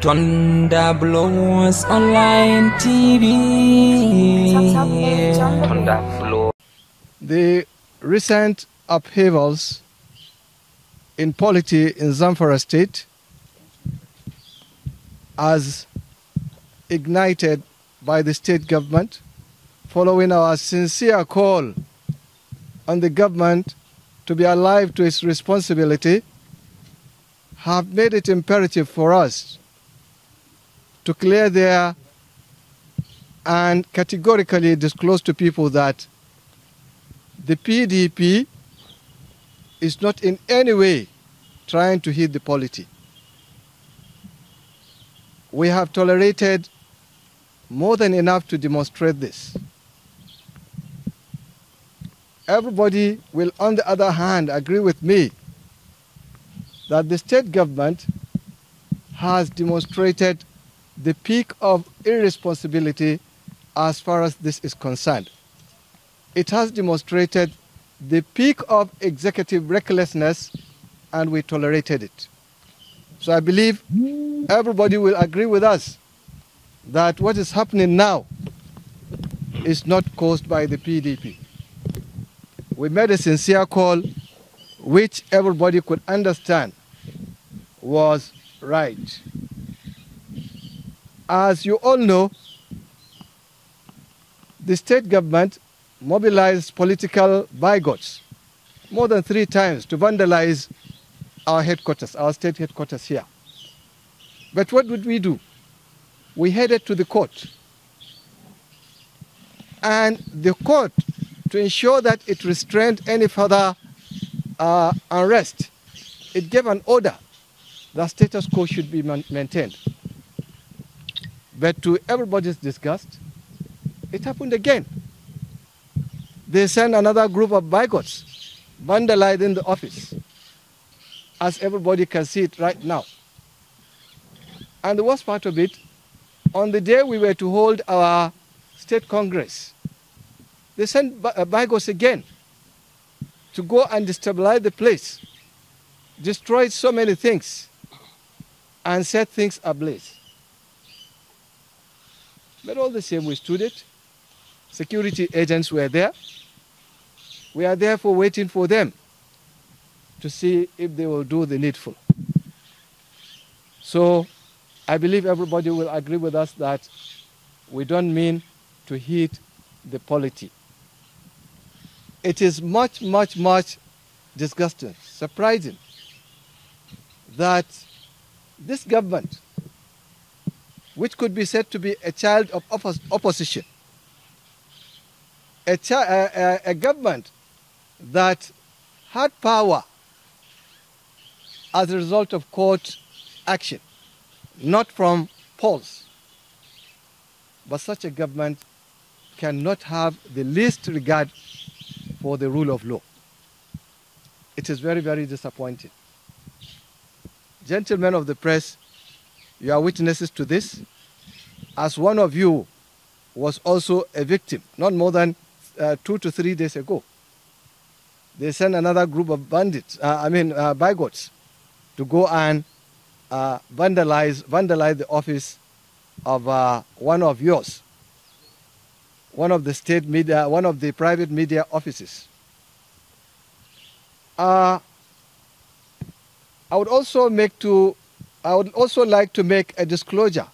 Thunder blows online TV. Thunder blows. The recent upheavals in polity in Zamfara state as ignited by the state government following our sincere call on the government to be alive to its responsibility have made it imperative for us to clear the air and categorically disclose to people that the PDP is not in any way trying to hit the polity. We have tolerated more than enough to demonstrate this. Everybody will, on the other hand, agree with me that the state government has demonstrated the peak of irresponsibility as far as this is concerned. It has demonstrated the peak of executive recklessness, and we tolerated it. So I believe everybody will agree with us that what is happening now is not caused by the PDP. We made a sincere call which everybody could understand was right. As you all know, the state government mobilized political bigots more than 3 times to vandalize our headquarters, our state headquarters here. But what would we do? We headed to the court. And the court, to ensure that it restrained any further unrest, it gave an order that status quo should be maintained. But to everybody's disgust, it happened again. They sent another group of bigots, vandalizing the office, as everybody can see it right now. And the worst part of it, on the day we were to hold our state congress, they sent bigots again to go and destabilize the place, destroy so many things, and set things ablaze. But all the same, we stood it. Security agents were there. We are therefore waiting for them to see if they will do the needful. So I believe everybody will agree with us that we don't mean to hit the polity. It is much, much, much disgusting, surprising that this government, which could be said to be a child of opposition, a government that had power as a result of court action, not from polls. But such a government cannot have the least regard for the rule of law. It is very, very disappointing. Gentlemen of the press, you are witnesses to this, as one of you was also a victim, not more than 2 to 3 days ago. They sent another group of bandits, bigots, to go and vandalize the office of one of yours, one of the state media, one of the private media offices. I would also like to make a disclosure.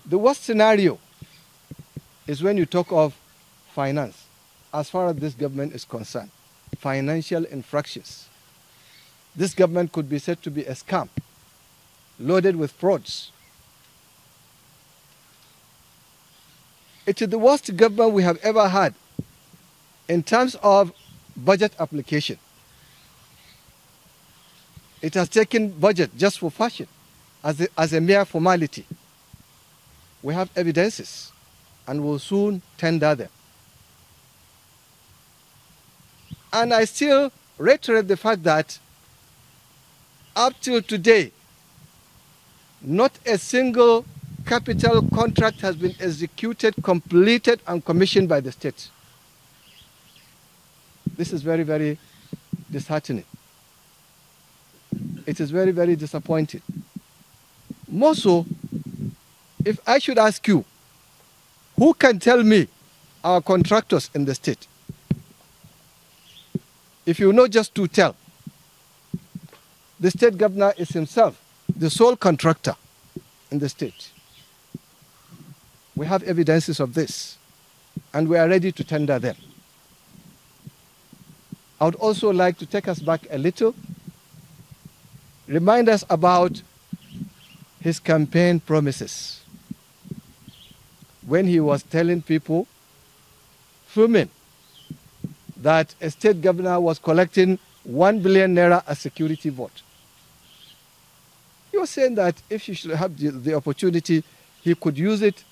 The worst scenario is when you talk of finance, as far as this government is concerned, financial infractions. This government could be said to be a scam, loaded with frauds. It is the worst government we have ever had in terms of budget application. It has taken budget just for fashion, as a mere formality. We have evidences, and will soon tender them. And I still reiterate the fact that up till today, not a single capital contract has been executed, completed, and commissioned by the state. This is very, very disheartening. It is very, very disappointing. More so, if I should ask you, who can tell me our contractors in the state? If you know just to tell, the state governor is himself the sole contractor in the state. We have evidences of this, and we are ready to tender them. I would also like to take us back a little, remind us about his campaign promises. When he was telling people, filming, that a state governor was collecting 1 billion naira as security vote. He was saying that if he should have the opportunity, he could use it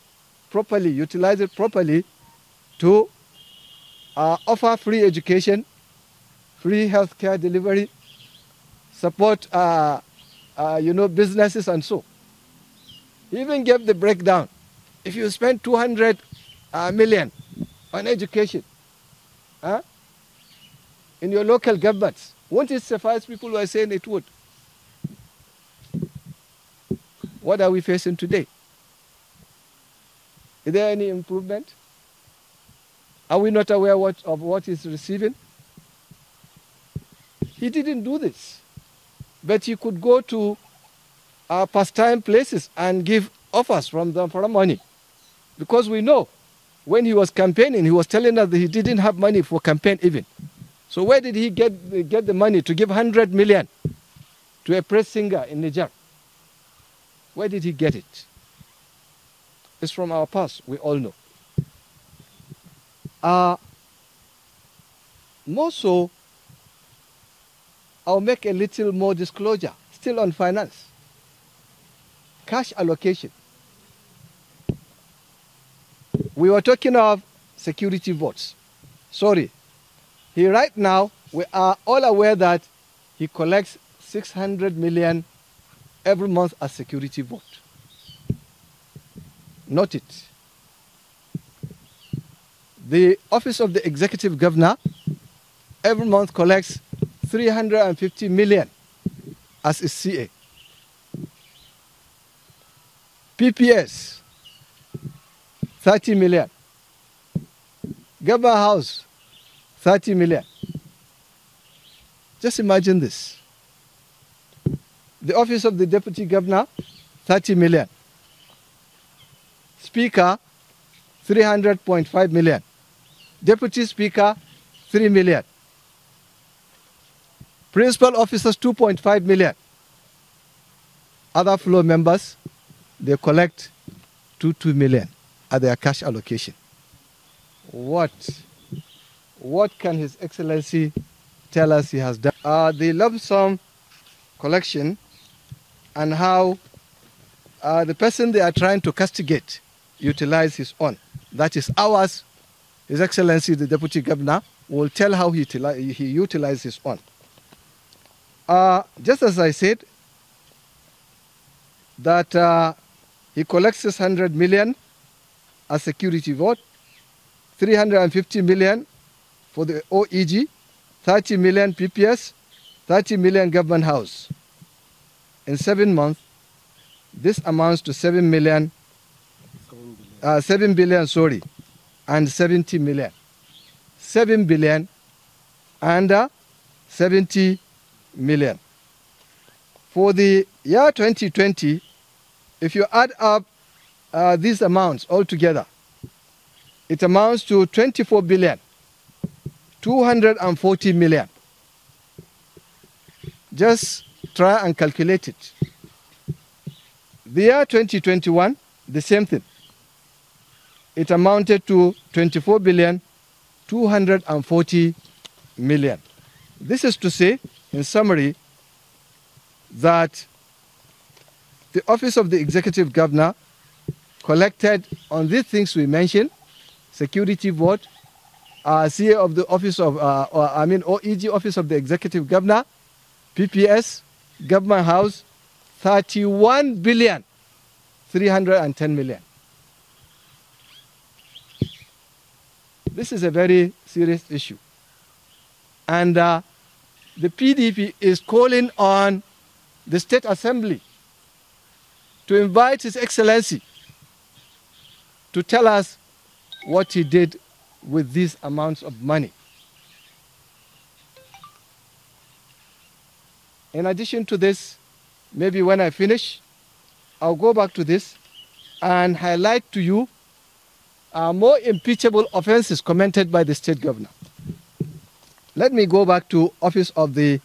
properly, utilize it properly to offer free education, free healthcare delivery, support businesses and so. He even gave the breakdown. If you spend 200 million on education in your local governments, won't it suffice? People were saying it would. What are we facing today? Is there any improvement? Are we not aware of what he's receiving? He didn't do this, but he could go to pastime places and give offers from them for money. Because we know when he was campaigning, he was telling us that he didn't have money for campaign even. So where did he get the money to give 100 million to a press singer in Niger? Where did he get it? It's from our past, we all know. More so, I'll make a little more disclosure, still on finance. Cash allocation. We were talking of security votes. Sorry. Right now, we are all aware that he collects 600 million every month as security vote. Note it. The Office of the Executive Governor every month collects 350 million as a CA. PPS, 30 million. Government House, 30 million. Just imagine this. The Office of the Deputy Governor, 30 million. Speaker, 300.5 million. Deputy Speaker, 3 million. Principal officers, 2.5 million. Other floor members, they collect 2 million at their cash allocation. What can His Excellency tell us he has done? The lump sum collection and how the person they are trying to castigate utilize his own. That is ours. His Excellency, the Deputy Governor, will tell how he utilizes his own. Just as I said, that he collects 600 million as security vote, 350 million for the OEG, 30 million PPS, 30 million government house. In 7 months, this amounts to 7 billion, and 70 million. 7 billion and 70 million. For the year 2020, if you add up these amounts all together, it amounts to 24 billion, 240 million. Just try and calculate it. The year 2021, the same thing. It amounted to 24 billion, 240 million. This is to say, in summary, that the Office of the Executive Governor collected on these things we mentioned, security vote, CA of the Office of, OEG Office of the Executive Governor, PPS, Government House, 31 billion, 310 million. This is a very serious issue. And the PDP is calling on the State Assembly to invite His Excellency to tell us what he did with these amounts of money. In addition to this, maybe when I finish, I'll go back to this and highlight to you more impeachable offenses committed by the state governor. Let me go back to office of the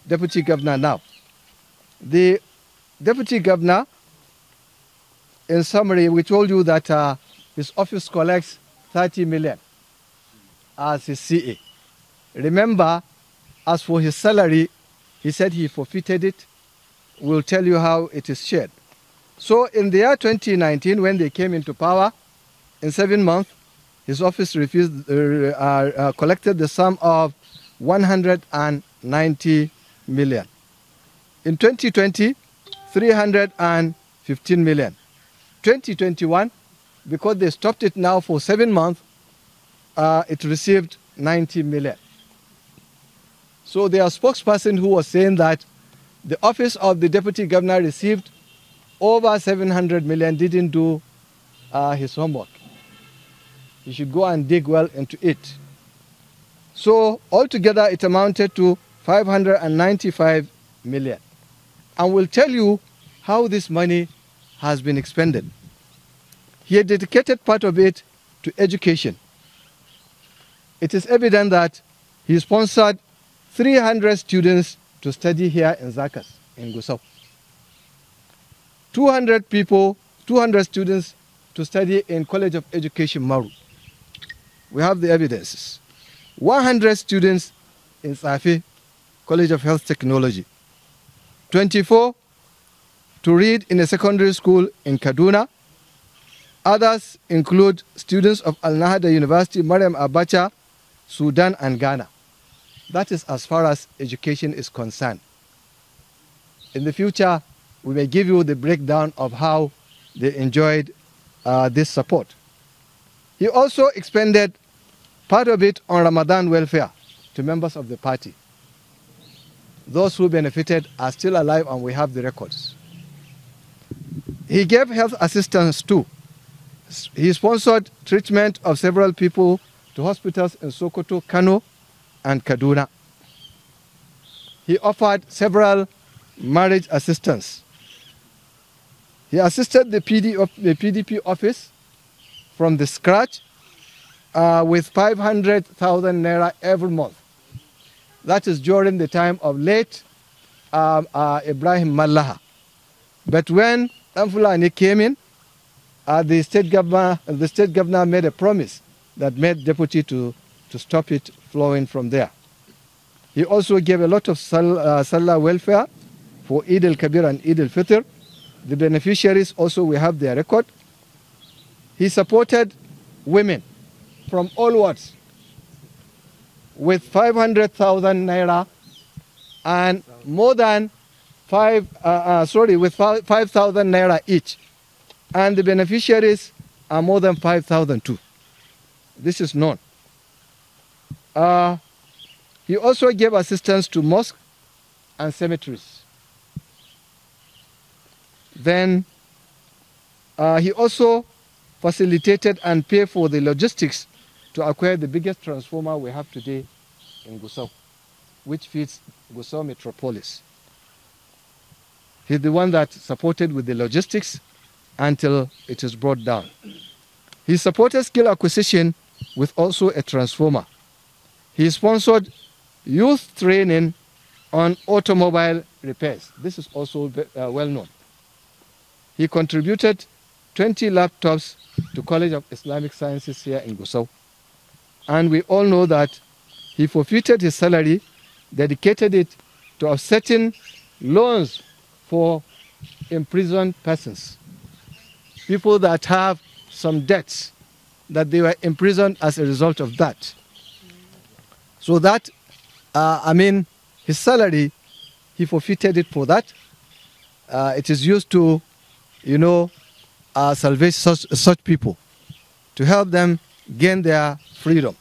deputy governor now. The deputy governor, in summary, we told you that his office collects 30 million as his CA. Remember, as for his salary, he said he forfeited it. We'll tell you how it is shared. So in the year 2019, when they came into power, in 7 months, his office collected the sum of 190 million. In 2020, 315 million. 2021, because they stopped it now for 7 months, it received 90 million. So their spokesperson who was saying that the office of the deputy governor received over 700 million didn't do his homework. He should go and dig well into it. So altogether it amounted to 595 million. And we'll tell you how this money has been expended. He had dedicated part of it to education. It is evident that he sponsored 300 students to study here in Zakas, in Gusau. 200 students to study in College of Education, Maru. We have the evidences. 100 students in Safi, College of Health Technology. 24 to read in a secondary school in Kaduna. Others include students of Al-Nahda University, Mariam Abacha, Sudan and Ghana. That is as far as education is concerned. In the future, we may give you the breakdown of how they enjoyed this support. He also expended part of it on Ramadan welfare to members of the party. Those who benefited are still alive and we have the records. He gave health assistance too. He sponsored treatment of several people to hospitals in Sokoto, Kano, and Kaduna. He offered several marriage assistance. He assisted the PDP office from the scratch with 500,000 naira every month. That is during the time of late Ibrahim Mallaha. But when Amfulani came in, the state governor made a promise that made deputy to stop it flowing from there. He also gave a lot of Salah welfare for Eid al-Kabir and Eid al-Fitr. The beneficiaries also, we have their record. He supported women from all wards with 500,000 naira and more than with 5,000 naira each. And the beneficiaries are more than 5,000 too. This is known. He also gave assistance to mosques and cemeteries. Then he also facilitated and paid for the logistics to acquire the biggest transformer we have today in Gusau, which feeds Gusau metropolis. He's the one that supported with the logistics until it is brought down. He supported skill acquisition with also a transformer. He sponsored youth training on automobile repairs. This is also well known. He contributed 20 laptops to College of Islamic Sciences here in Gusau. And we all know that he forfeited his salary, dedicated it to offsetting loans for imprisoned persons. People that have some debts that they were imprisoned as a result of that. So that, his salary, he forfeited it for that. It is used to, salvage such people, to help them gain their freedom.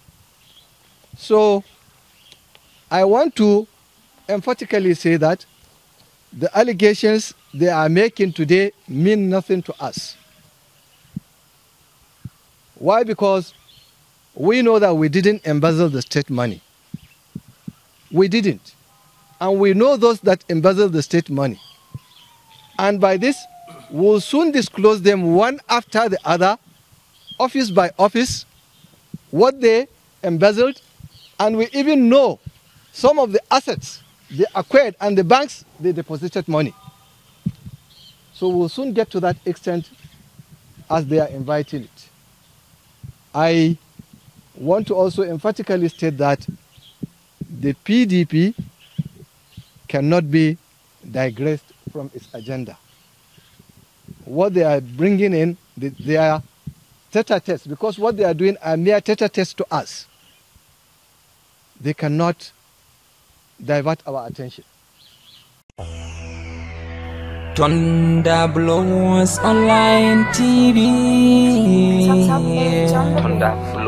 So I want to emphatically say that the allegations they are making today mean nothing to us. Why? Because we know that we didn't embezzle the state money. We didn't. And we know those that embezzle the state money. And by this, we'll soon disclose them one after the other, office by office, what they embezzled, and we even know some of the assets they acquired and the banks they deposited money. So we'll soon get to that extent as they are inviting it. I want to also emphatically state that the PDP cannot be digressed from its agenda. What they are bringing in, they are tete-a-tete, because what they are doing are mere tete-a-tete to us. They cannot divert our attention. Thunder Blows Online TV. Thunder